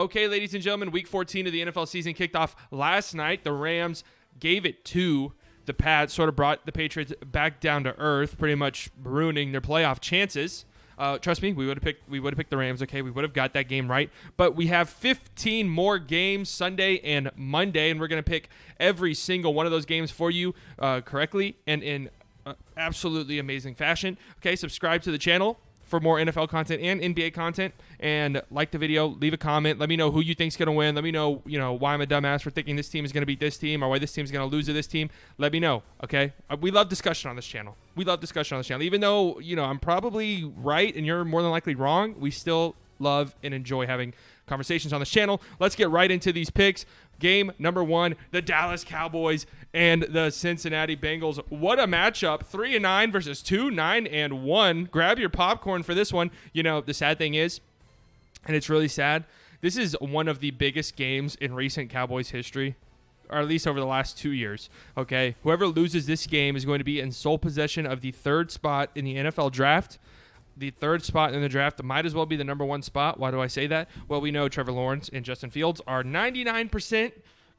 Okay, ladies and gentlemen, Week 14 of the NFL season kicked off last night. The Rams gave it to the Pats, sort of brought the Patriots back down to earth, pretty much ruining their playoff chances. Trust me, we would have picked the Rams. Okay, we would have got that game right. But we have 15 more games Sunday and Monday, and we're going to pick every single one of those games for you correctly and in absolutely amazing fashion. Okay, subscribe to the channel for more NFL content and NBA content, and like the video, leave a comment. Let me know who you think's going to win. Let me know, why I'm a dumbass for thinking this team is going to beat this team or why this team's going to lose to this team. Let me know, okay? We love discussion on this channel. Even though, I'm probably right and you're more than likely wrong, we still love and enjoy having conversations on this channel. Let's get right into these picks. Game number 1, the Dallas Cowboys and the Cincinnati Bengals. What a matchup. 3-9 versus 2-9-1. Grab your popcorn for this one. The sad thing is, and it's really sad, this is one of the biggest games in recent Cowboys history, or at least over the last 2 years. Okay, whoever loses this game is going to be in sole possession of the 3rd spot in the NFL draft. The 3rd spot in the draft might as well be the number 1 spot. Why do I say that? Well, we know Trevor Lawrence and Justin Fields are 99%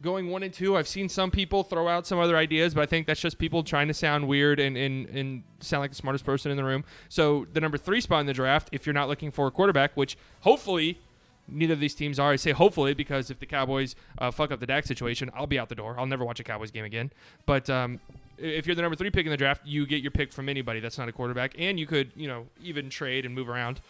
going 1 and 2. I've seen some people throw out some other ideas, but I think that's just people trying to sound weird and sound like the smartest person in the room. So the number 3 spot in the draft, if you're not looking for a quarterback, which hopefully neither of these teams are. I say hopefully because if the Cowboys fuck up the Dak situation, I'll be out the door. I'll never watch a Cowboys game again. But if you're the number 3 pick in the draft, you get your pick from anybody that's not a quarterback, and you could, even trade and move around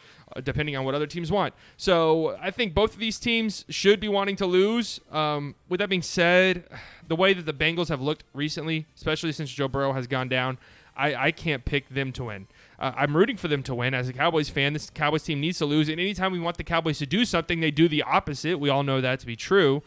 depending on what other teams want. So I think both of these teams should be wanting to lose. With that being said, the way that the Bengals have looked recently, especially since Joe Burrow has gone down, I can't pick them to win. I'm rooting for them to win. As a Cowboys fan, this Cowboys team needs to lose, and anytime we want the Cowboys to do something, they do the opposite. We all know that to be true.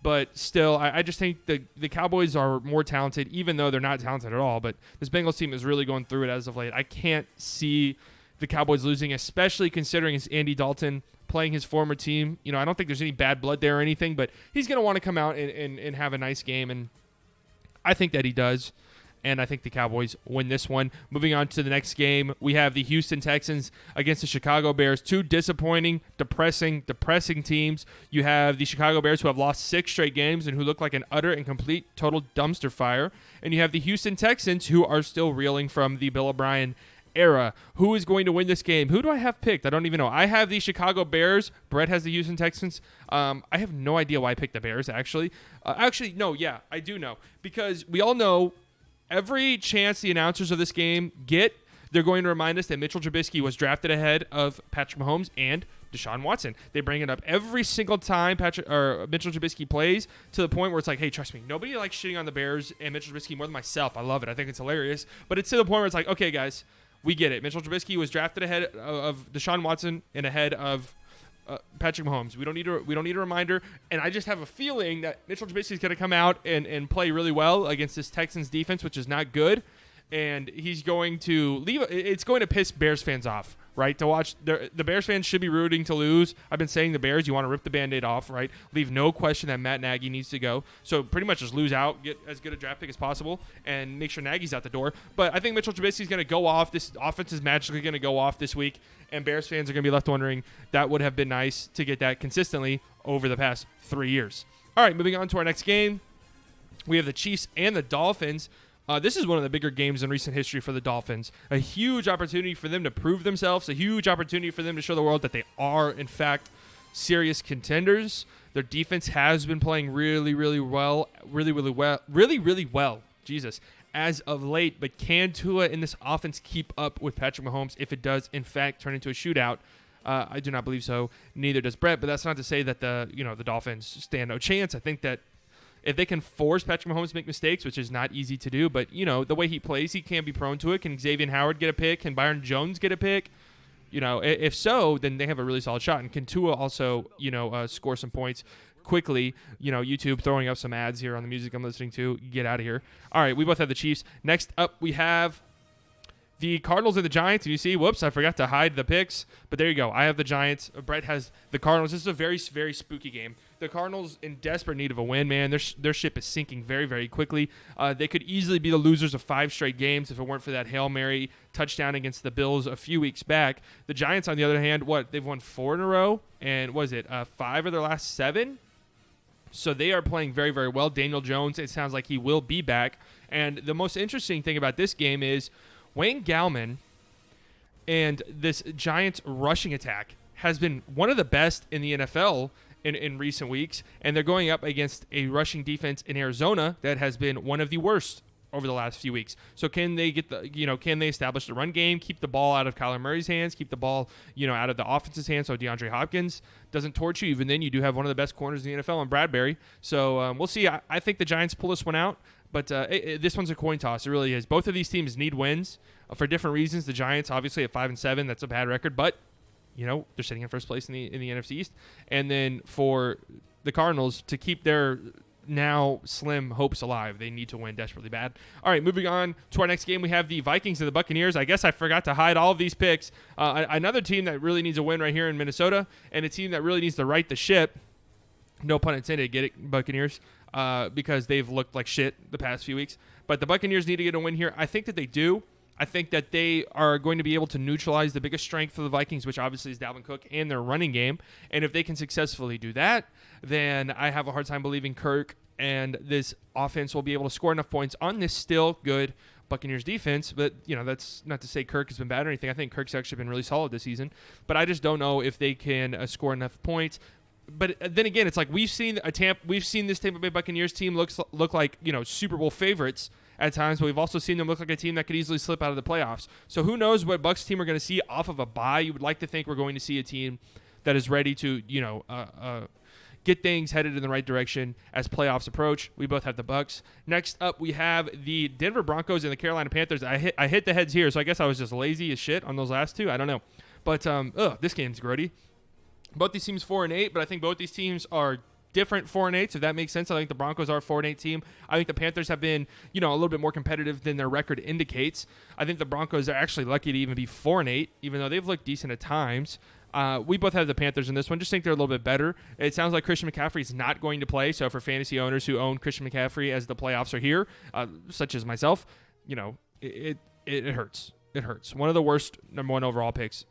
But still, I just think the Cowboys are more talented, even though they're not talented at all. But this Bengals team is really going through it as of late. I can't see the Cowboys losing, especially considering it's Andy Dalton playing his former team. I don't think there's any bad blood there or anything, but he's going to want to come out and have a nice game, and I think that he does. And I think the Cowboys win this one. Moving on to the next game, we have the Houston Texans against the Chicago Bears. 2 disappointing, depressing teams. You have the Chicago Bears, who have lost 6 straight games and who look like an utter and complete total dumpster fire. And you have the Houston Texans, who are still reeling from the Bill O'Brien era. Who is going to win this game? Who do I have picked? I don't even know. I have the Chicago Bears. Brett has the Houston Texans. I have no idea why I picked the Bears, actually. I do know. Because we all know every chance the announcers of this game get, they're going to remind us that Mitchell Trubisky was drafted ahead of Patrick Mahomes and Deshaun Watson. They bring it up every single time Mitchell Trubisky plays, to the point where it's like, hey, trust me, nobody likes shitting on the Bears and Mitchell Trubisky more than myself. I love it. I think it's hilarious. But it's to the point where it's like, okay, guys, we get it. Mitchell Trubisky was drafted ahead of Deshaun Watson and ahead of Patrick Mahomes. We don't need a reminder, and I just have a feeling that Mitchell Trubisky is going to come out and play really well against this Texans defense, which is not good, and he's going to leave. It's going to piss Bears fans off, right? To watch the Bears fans should be rooting to lose. I've been saying the Bears, you want to rip the Band-Aid off, right? Leave no question that Matt Nagy needs to go. So pretty much just lose out, get as good a draft pick as possible, and make sure Nagy's out the door. But I think Mitchell Trubisky is going to go off. This offense is magically going to go off this week, and Bears fans are going to be left wondering, that would have been nice to get that consistently over the past 3 years. All right, moving on to our next game. We have the Chiefs and the Dolphins. This is one of the bigger games in recent history for the Dolphins. A huge opportunity for them to prove themselves, a huge opportunity for them to show the world that they are, in fact, serious contenders. Their defense has been playing really well, Jesus, as of late. But can Tua in this offense keep up with Patrick Mahomes if it does, in fact, turn into a shootout? I do not believe so. Neither does Brett. But that's not to say that the Dolphins stand no chance. I think that if they can force Patrick Mahomes to make mistakes, which is not easy to do, but, the way he plays, he can be prone to it. Can Xavier Howard get a pick? Can Byron Jones get a pick? If so, then they have a really solid shot. And can Tua also, score some points quickly? YouTube throwing up some ads here on the music I'm listening to. Get out of here. All right, we both have the Chiefs. Next up, we have The Cardinals and the Giants, and you see, whoops, I forgot to hide the picks, but there you go. I have the Giants. Brett has the Cardinals. This is a very, very spooky game. The Cardinals in desperate need of a win, man. Their ship is sinking very, very quickly. They could easily be the losers of 5 straight games if it weren't for that Hail Mary touchdown against the Bills a few weeks back. The Giants, on the other hand, they've won 4 in a row, and 5 of their last 7? So they are playing very, very well. Daniel Jones, it sounds like he will be back. And the most interesting thing about this game is Wayne Gallman and this Giants rushing attack has been one of the best in the NFL in recent weeks, and they're going up against a rushing defense in Arizona that has been one of the worst over the last few weeks. So can they can they establish the run game, keep the ball out of Kyler Murray's hands, keep the ball, out of the offense's hands so DeAndre Hopkins doesn't torch you? Even then, you do have one of the best corners in the NFL in Bradbury. So we'll see. I think the Giants pull this one out, but this one's a coin toss. It really is. Both of these teams need wins for different reasons. The Giants, obviously, at 5-7, that's a bad record, but they're sitting in first place in the NFC East. And then for the Cardinals to keep their now slim hopes alive, they need to win desperately bad. All right, moving on to our next game, we have the Vikings and the Buccaneers. I guess I forgot to hide all of these picks. Another team that really needs a win right here in Minnesota, and a team that really needs to right the ship. No pun intended, get it, Buccaneers, because they've looked like shit the past few weeks. But the Buccaneers need to get a win here. I think that they do. I think that they are going to be able to neutralize the biggest strength of the Vikings, which obviously is Dalvin Cook and their running game. And if they can successfully do that, then I have a hard time believing Kirk and this offense will be able to score enough points on this still good Buccaneers defense. But, that's not to say Kirk has been bad or anything. I think Kirk's actually been really solid this season. But I just don't know if they can score enough points. But then again, it's like we've seen this Tampa Bay Buccaneers team look like Super Bowl favorites at times, but we've also seen them look like a team that could easily slip out of the playoffs. So who knows what Bucs team we're going to see off of a bye? You would like to think we're going to see a team that is ready to get things headed in the right direction as playoffs approach. We both have the Bucs. Next up, we have the Denver Broncos and the Carolina Panthers. I hit the heads here, so I guess I was just lazy as shit on those last two. I don't know, but this game's grody. Both these teams 4-8, but I think both these teams are different 4-8, if that makes sense. I think the Broncos are a 4-8 team. I think the Panthers have been, a little bit more competitive than their record indicates. I think the Broncos are actually lucky to even be 4-8, even though they've looked decent at times. We both have the Panthers in this one. Just think they're a little bit better. It sounds like Christian McCaffrey is not going to play, so for fantasy owners who own Christian McCaffrey as the playoffs are here, such as myself, it hurts. It hurts. One of the worst number 1 overall picks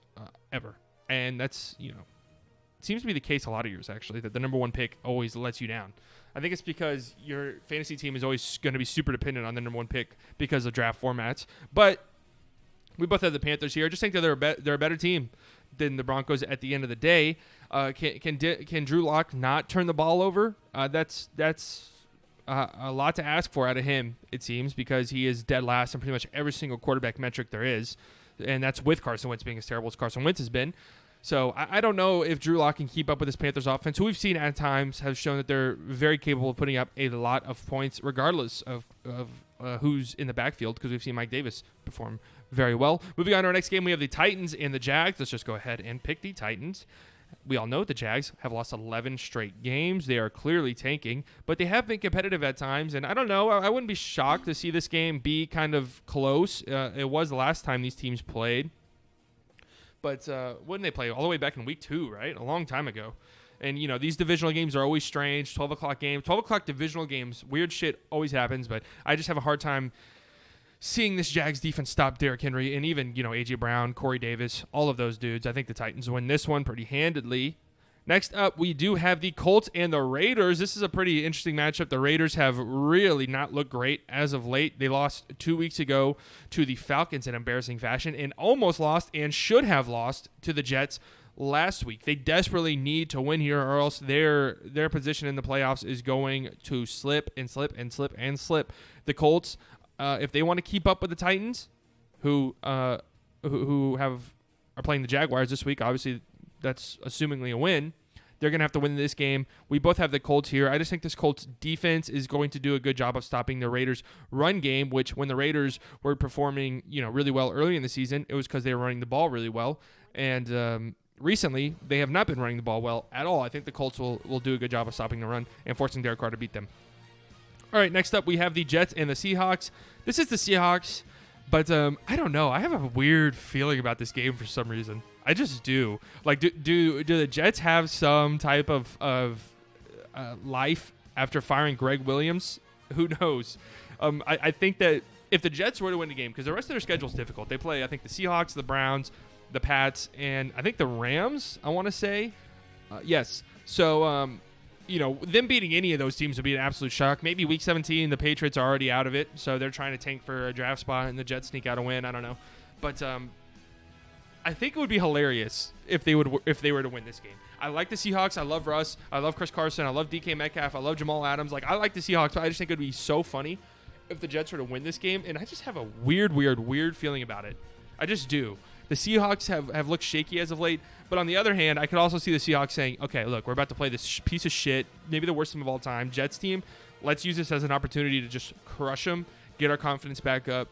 ever. And that's, it seems to be the case a lot of years, actually, that the number 1 pick always lets you down. I think it's because your fantasy team is always going to be super dependent on the number 1 pick because of draft formats. But we both have the Panthers here. I just think that they're a better team than the Broncos at the end of the day. Can Drew Lock not turn the ball over? That's a lot to ask for out of him, it seems, because he is dead last in pretty much every single quarterback metric there is. And that's with Carson Wentz being as terrible as Carson Wentz has been. So I don't know if Drew Lock can keep up with this Panthers offense, who we've seen at times have shown that they're very capable of putting up a lot of points, regardless of who's in the backfield, because we've seen Mike Davis perform very well. Moving on to our next game, we have the Titans and the Jags. Let's just go ahead and pick the Titans. We all know the Jags have lost 11 straight games. They are clearly tanking, but they have been competitive at times. And I don't know, I wouldn't be shocked to see this game be kind of close. It was the last time these teams played. But wouldn't they play all the way back in week 2, right? A long time ago. And, these divisional games are always strange. 12 o'clock games. 12 o'clock divisional games. Weird shit always happens. But I just have a hard time seeing this Jags defense stop Derrick Henry and even, A.J. Brown, Corey Davis, all of those dudes. I think the Titans win this one pretty handedly. Next up, we do have the Colts and the Raiders. This is a pretty interesting matchup. The Raiders have really not looked great as of late. They lost 2 weeks ago to the Falcons in embarrassing fashion and almost lost and should have lost to the Jets last week. They desperately need to win here, or else their position in the playoffs is going to slip and slip and slip and slip. The Colts, if they want to keep up with the Titans, who are playing the Jaguars this week, obviously that's assumingly a win. They're going to have to win this game. We both have the Colts here. I just think this Colts defense is going to do a good job of stopping the Raiders' run game, which when the Raiders were performing, really well early in the season, it was because they were running the ball really well. And recently, they have not been running the ball well at all. I think the Colts will do a good job of stopping the run and forcing Derek Carr to beat them. All right, next up, we have the Jets and the Seahawks. This is the Seahawks But I don't know. I have a weird feeling about this game for some reason. I just do. Like, do the Jets have some type of life after firing Greg Williams? Who knows? I think that if the Jets were to win the game, because the rest of their schedule is difficult. They play, I think, the Seahawks, the Browns, the Pats, and I think the Rams, I want to say. Yes. So, them beating any of those teams would be an absolute shock. Maybe Week 17, the Patriots are already out of it, so they're trying to tank for a draft spot, and the Jets sneak out a win. I don't know. But I think it would be hilarious if they were to win this game. I like the Seahawks. I love Russ. I love Chris Carson. I love DK Metcalf. I love Jamal Adams. Like, I like the Seahawks, but I just think it would be so funny if the Jets were to win this game, and I just have a weird feeling about it. I just do. The Seahawks have looked shaky as of late, but on the other hand, I could also see the Seahawks saying, okay, look, we're about to play this piece of shit, maybe the worst team of all time, Jets team. Let's use this as an opportunity to just crush them, get our confidence back up,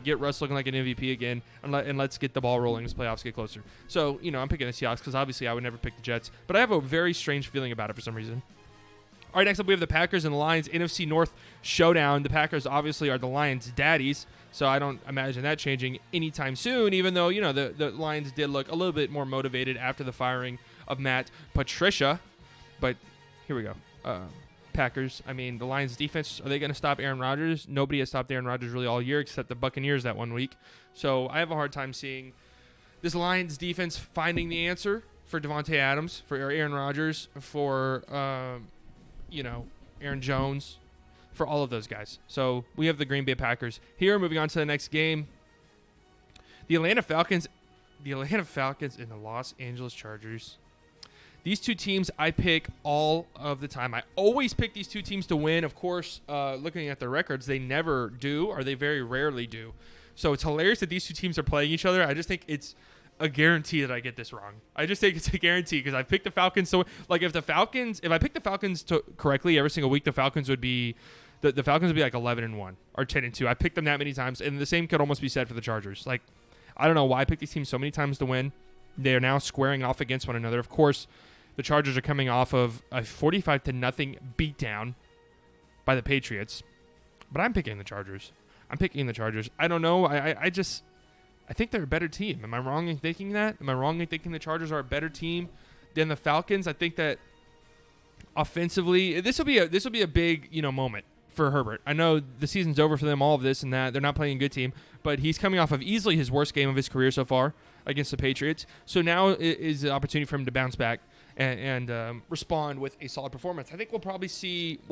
get Russ looking like an MVP again, and let's get the ball rolling as playoffs get closer. So, I'm picking the Seahawks because obviously I would never pick the Jets, but I have a very strange feeling about it for some reason. All right, next up we have the Packers and the Lions NFC North showdown. The Packers obviously are the Lions' daddies, so I don't imagine that changing anytime soon, even though, the Lions did look a little bit more motivated after the firing of Matt Patricia. But here we go. Packers, the Lions' defense, are they going to stop Aaron Rodgers? Nobody has stopped Aaron Rodgers really all year except the Buccaneers that 1 week. So I have a hard time seeing this Lions' defense finding the answer for Devontae Adams, for Aaron Rodgers, for Aaron Jones, for all of those guys. So we have the Green Bay Packers. Here, moving on to the next game. The Atlanta Falcons and the Los Angeles Chargers. These two teams I pick all of the time. I always pick these two teams to win. Of course, looking at their records, they never do, or they very rarely do. So it's hilarious that these two teams are playing each other. I just think it's a guarantee that I get this wrong. I just think it's a guarantee because I picked the Falcons. So, like, if I pick the Falcons correctly every single week, the Falcons would be the Falcons would be like 11-1 or 10-2. I picked them that many times, and the same could almost be said for the Chargers. Like, I don't know why I picked these teams so many times to win. They are now squaring off against one another. Of course, the Chargers are coming off of a 45-0 beatdown by the Patriots, but I'm picking the Chargers. I don't know. I think they're a better team. Am I wrong in thinking that? Am I wrong in thinking the Chargers are a better team than the Falcons? I think that offensively, this will be a big, moment for Herbert. I know the season's over for them, all of this and that. They're not playing a good team, but he's coming off of easily his worst game of his career so far against the Patriots. So now is the opportunity for him to bounce back and respond with a solid performance. I think we'll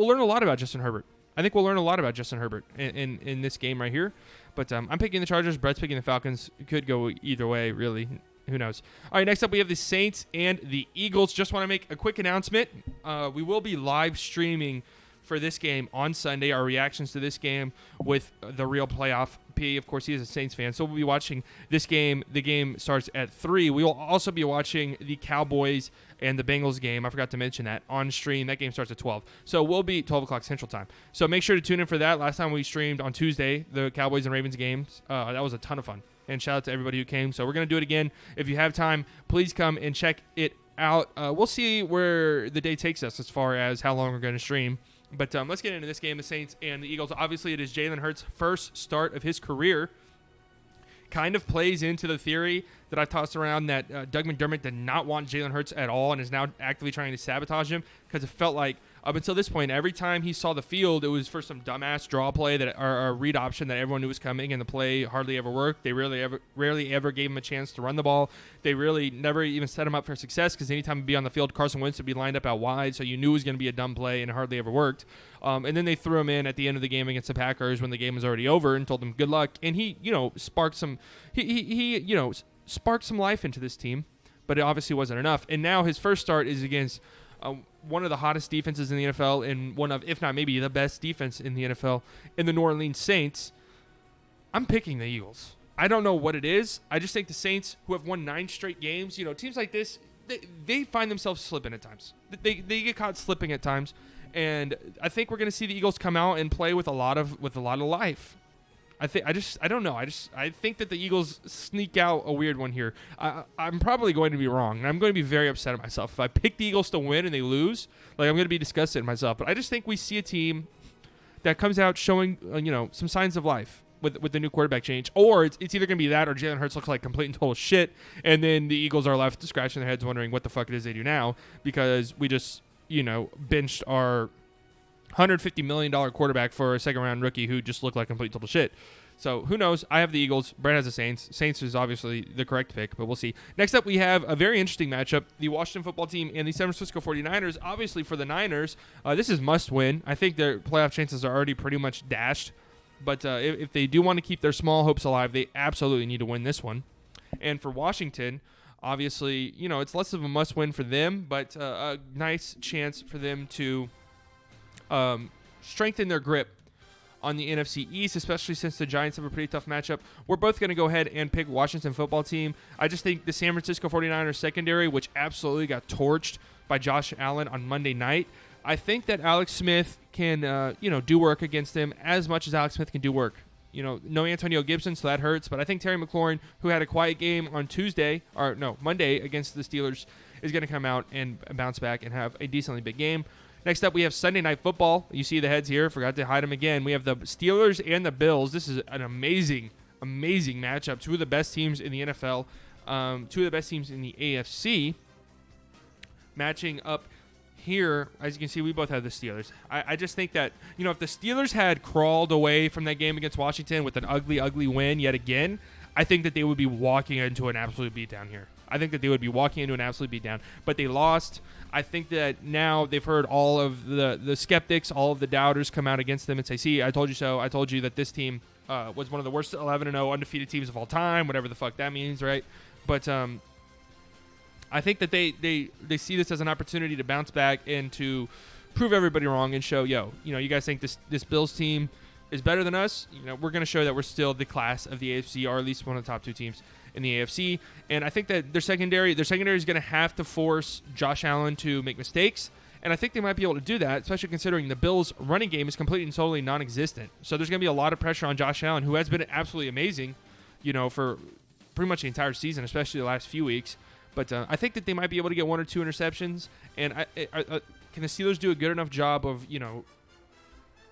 learn a lot about Justin Herbert. In this game right here. But I'm picking the Chargers. Brett's picking the Falcons. It could go either way, really. Who knows? All right, next up we have the Saints and the Eagles. Just want to make a quick announcement. We will be live streaming for this game on Sunday, our reactions to this game with the Real Playoff P. Of course, he is a Saints fan, so we'll be watching this game. The game starts at 3. We will also be watching the Cowboys and the Bengals game. I forgot to mention that on stream. That game starts at 12. So we'll be 12 o'clock Central Time. So make sure to tune in for that. Last time we streamed on Tuesday, the Cowboys and Ravens games. That was a ton of fun. And shout out to everybody who came. So we're going to do it again. If you have time, please come and check it out. We'll see where the day takes us as far as how long we're going to stream. But let's get into this game, the Saints and the Eagles. Obviously, it is Jalen Hurts' first start of his career. Kind of plays into the theory that I tossed around that Doug McDermott did not want Jalen Hurts at all and is now actively trying to sabotage him because it felt like up until this point, every time he saw the field, it was for some dumbass draw play or a read option that everyone knew was coming, and the play hardly ever worked. They rarely ever gave him a chance to run the ball. They really never even set him up for success because anytime he'd be on the field, Carson Wentz would be lined up out wide, so you knew it was going to be a dumb play, and it hardly ever worked. And then they threw him in at the end of the game against the Packers when the game was already over and told him good luck. And he, sparked some life into this team, but it obviously wasn't enough. And now his first start is against one of the hottest defenses in the NFL and one of, if not maybe the best defense in the NFL in the New Orleans Saints. I'm picking the Eagles. I don't know what it is. I just think the Saints, who have won 9 straight games, teams like this, they find themselves slipping at times. They get caught slipping at times. And I think we're going to see the Eagles come out and play with a lot of life. I don't know. I think that the Eagles sneak out a weird one here. I'm probably going to be wrong, and I'm going to be very upset at myself if I pick the Eagles to win and they lose. Like, I'm going to be disgusted at myself. But I just think we see a team that comes out showing some signs of life. with the new quarterback change, or it's either going to be that or Jalen Hurts looks like complete and total shit, and then the Eagles are left scratching their heads wondering what the fuck it is they do now because we just benched our $150 million quarterback for a second-round rookie who just looked like complete and total shit. So who knows? I have the Eagles. Brett has the Saints. Saints is obviously the correct pick, but we'll see. Next up, we have a very interesting matchup. The Washington football team and the San Francisco 49ers. Obviously, for the Niners, this is must-win. I think their playoff chances are already pretty much dashed. But if they do want to keep their small hopes alive, they absolutely need to win this one. And for Washington, obviously, it's less of a must-win for them, but a nice chance for them to strengthen their grip on the NFC East, especially since the Giants have a pretty tough matchup. We're both going to go ahead and pick Washington football team. I just think the San Francisco 49ers secondary, which absolutely got torched by Josh Allen on Monday night, I think that Alex Smith can, do work against them as much as Alex Smith can do work. No Antonio Gibson, so that hurts. But I think Terry McLaurin, who had a quiet game on Monday against the Steelers, is going to come out and bounce back and have a decently big game. Next up, we have Sunday Night Football. You see the heads here. Forgot to hide them again. We have the Steelers and the Bills. This is an amazing, amazing matchup. Two of the best teams in the NFL. Two of the best teams in the AFC. Matching up here, as you can see, we both have the Steelers. I just think that, if the Steelers had crawled away from that game against Washington with an ugly, ugly win yet again, I think that they would be walking into an absolute beatdown here. I think that they would be walking into an absolute beatdown. But they lost. I think that now they've heard all of the skeptics, all of the doubters come out against them and say, see, I told you so. I told you that this team was one of the worst 11-0 undefeated teams of all time, whatever the fuck that means, right? But I think that they see this as an opportunity to bounce back and to prove everybody wrong and show, you guys think this Bills team is better than us? We're going to show that we're still the class of the AFC, or at least one of the top two teams in the AFC. And I think that their secondary is going to have to force Josh Allen to make mistakes. And I think they might be able to do that, especially considering the Bills' running game is completely and totally non-existent. So there's going to be a lot of pressure on Josh Allen, who has been absolutely amazing, for pretty much the entire season, especially the last few weeks. But I think that they might be able to get one or two interceptions. And can the Steelers do a good enough job of,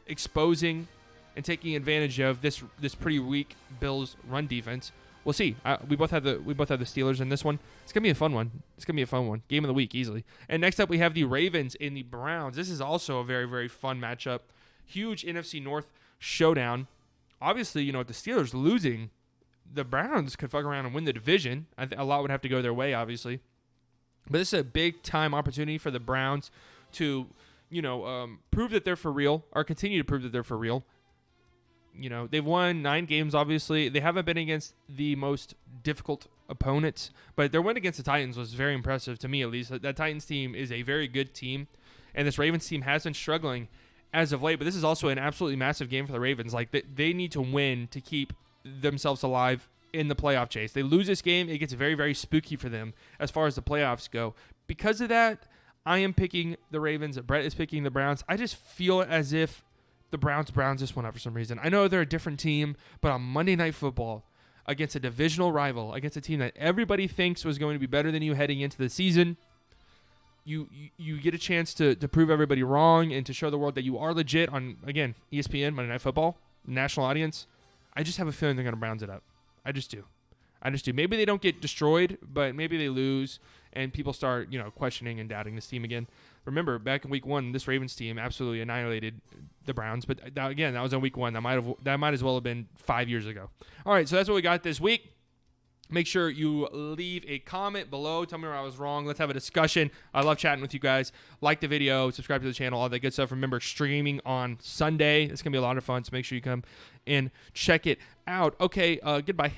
exposing and taking advantage of this pretty weak Bills run defense? We'll see. We both have the Steelers in this one. It's gonna be a fun one. Game of the week easily. And next up we have the Ravens and the Browns. This is also a very, very fun matchup. Huge NFC North showdown. Obviously, with the Steelers losing, the Browns could fuck around and win the division. A lot would have to go their way, obviously. But this is a big time opportunity for the Browns to, prove that they're for real, or continue to prove that they're for real. They've won 9 games, obviously. They haven't been against the most difficult opponents, but their win against the Titans was very impressive, to me at least. That Titans team is a very good team, and this Ravens team has been struggling as of late, but this is also an absolutely massive game for the Ravens. Like, they need to win to keep themselves alive in the playoff chase. They lose this game, it gets very, very spooky for them as far as the playoffs go. Because of that, I am picking the Ravens. Brett is picking the Browns. I just feel as if the Browns just won out for some reason. I know they're a different team, but on Monday Night Football, against a divisional rival, against a team that everybody thinks was going to be better than you heading into the season, you get a chance to prove everybody wrong and to show the world that you are legit on, again, ESPN, Monday Night Football, national audience. I just have a feeling they're going to Browns it up. I just do. Maybe they don't get destroyed, but maybe they lose and people start, questioning and doubting this team again. Remember, back in week 1, this Ravens team absolutely annihilated the Browns. But that was in week 1. That might as well have been 5 years ago. All right, so that's what we got this week. Make sure you leave a comment below. Tell me where I was wrong. Let's have a discussion. I love chatting with you guys. Like the video, subscribe to the channel, all that good stuff. Remember, streaming on Sunday. It's going to be a lot of fun, so make sure you come and check it out. Okay, goodbye.